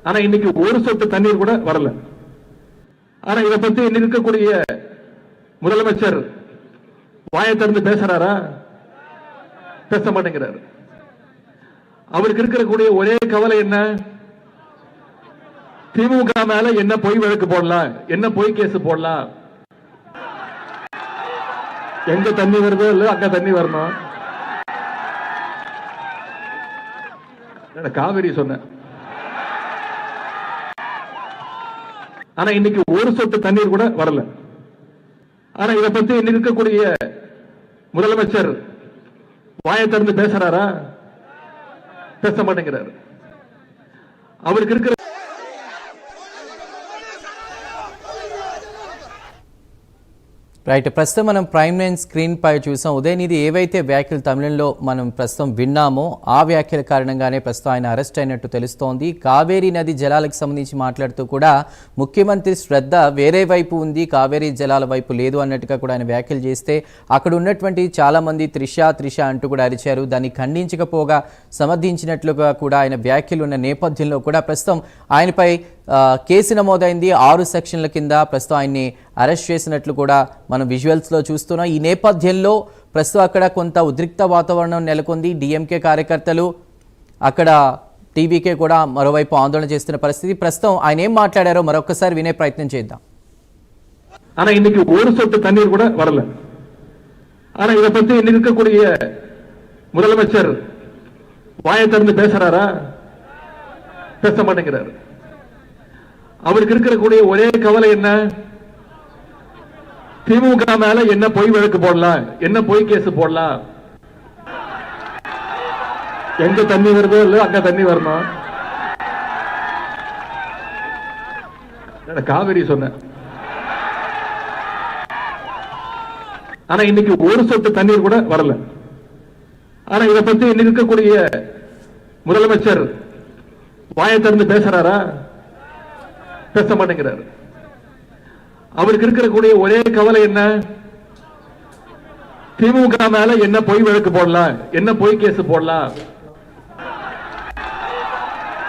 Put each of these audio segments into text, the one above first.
ஆனா இன்னைக்கு ஒரு சொட்டு தண்ணீர் கூட வரல. ஆனா இதை பத்தி இருக்கக்கூடிய முதலமைச்சர் வாயை திறந்து பேசுறாரா? பேச மாட்டேங்கிறார். அவருக்கு இருக்கக்கூடிய ஒரே கவலை என்ன? திமுக மேல என்ன பொய் வழக்கு போடலாம், என்ன பொய் கேஸ் போடலாம். எங்க தண்ணி வருதோ இல்ல அங்க தண்ணி வரணும். காவிரி சொன்ன. ஆனா இன்னைக்கு ஒரு சொட்டு தண்ணீர் கூட வரல. ஆனா இதை பத்தி இருக்கக்கூடிய முதலமைச்சர் வாயை திறந்து பேசுறாரா? பேச மாட்டேங்கிறார். அவருக்கு இருக்கிற రైట్. ప్రస్తుతం మనం ప్రైమ్ లైన్ స్క్రీన్ పై చూసాం. ఉదయనిధి ఏవైతే వ్యాఖ్యలు తమిళంలో మనం ప్రస్తుతం విన్నామో ఆ వ్యాఖ్యల కారణంగానే ప్రస్తుతం ఆయన అరెస్ట్ అయినట్టు తెలుస్తోంది. కావేరీ నది జలాలకు సంబంధించి మాట్లాడుతూ కూడా ముఖ్యమంత్రి శ్రద్ధ వేరే వైపు ఉంది, కావేరీ జలాల వైపు లేదు అన్నట్టుగా కూడా ఆయన వ్యాఖ్యలు చేస్తే అక్కడ ఉన్నటువంటి చాలామంది త్రిష అంటూ కూడా అరిచారు. దాన్ని ఖండించకపోగా సమర్థించినట్లుగా కూడా ఆయన వ్యాఖ్యలు ఉన్న నేపథ్యంలో కూడా ప్రస్తుతం ఆయనపై కేసు నమోదైంది. 6 సెక్షన్ల కింద ప్రస్తుతం ఆయన్ని అరెస్ట్ చేసినట్లు కూడా మనం విజువల్స్లో చూస్తున్నాం. ఈ నేపథ్యంలో ప్రస్తుతం అక్కడ కొంత ఉద్రిక్త వాతావరణం నెలకొంది. డిఎంకే కార్యకర్తలు అక్కడ టీవీకే కూడా మరోవైపు ఆందోళన చేస్తున్న పరిస్థితి. ప్రస్తుతం ఆయన ఏం మాట్లాడారో మరొకసారి వినే ప్రయత్నం చేద్దాం. ஆனா இன்னைக்கு ஒரு சொட்டு தண்ணீர் கூட வரல. ஆனா இதை பத்தி இருக்கக்கூடிய முதலமைச்சர் வாயை திறந்து பேசுறாரா? பேச மாட்டேங்கிறார். அவருக்கு இருக்கக்கூடிய ஒரே கவலை என்ன? திமுக மேல என்ன பொய் வழக்கு போடலாம், என்ன பொய் கேஸ் போடலாம். எங்க தண்ணி வருதோ இல்ல அங்க தண்ணி வரணும். காவிரி சொன்ன. ஆனா இன்னைக்கு ஒரு சொட்டு தண்ணீர் கூட வரல. ஆனா இதை பத்தி இருக்கக்கூடிய முதலமைச்சர் வாயை திறந்து பேசுறாரா? பேச மாட்டேங்கிறார். அவருக்கு இருக்கக்கூடிய ஒரே கவலை என்ன? திமுக மேல என்ன பொய் வழக்கு போடலாம், என்ன பொய் கேஸ் போடலாம்.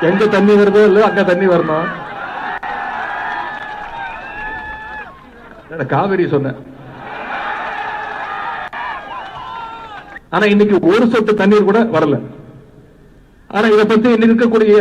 எங்க தண்ணி வருதோ இல்ல அங்க தண்ணி வரணும். காவிரி சொன்ன. ஆனா இன்னைக்கு ஒரு சொட்டு தண்ணீர் கூட வரல. ஆனா இதை பத்தி இருக்கக்கூடிய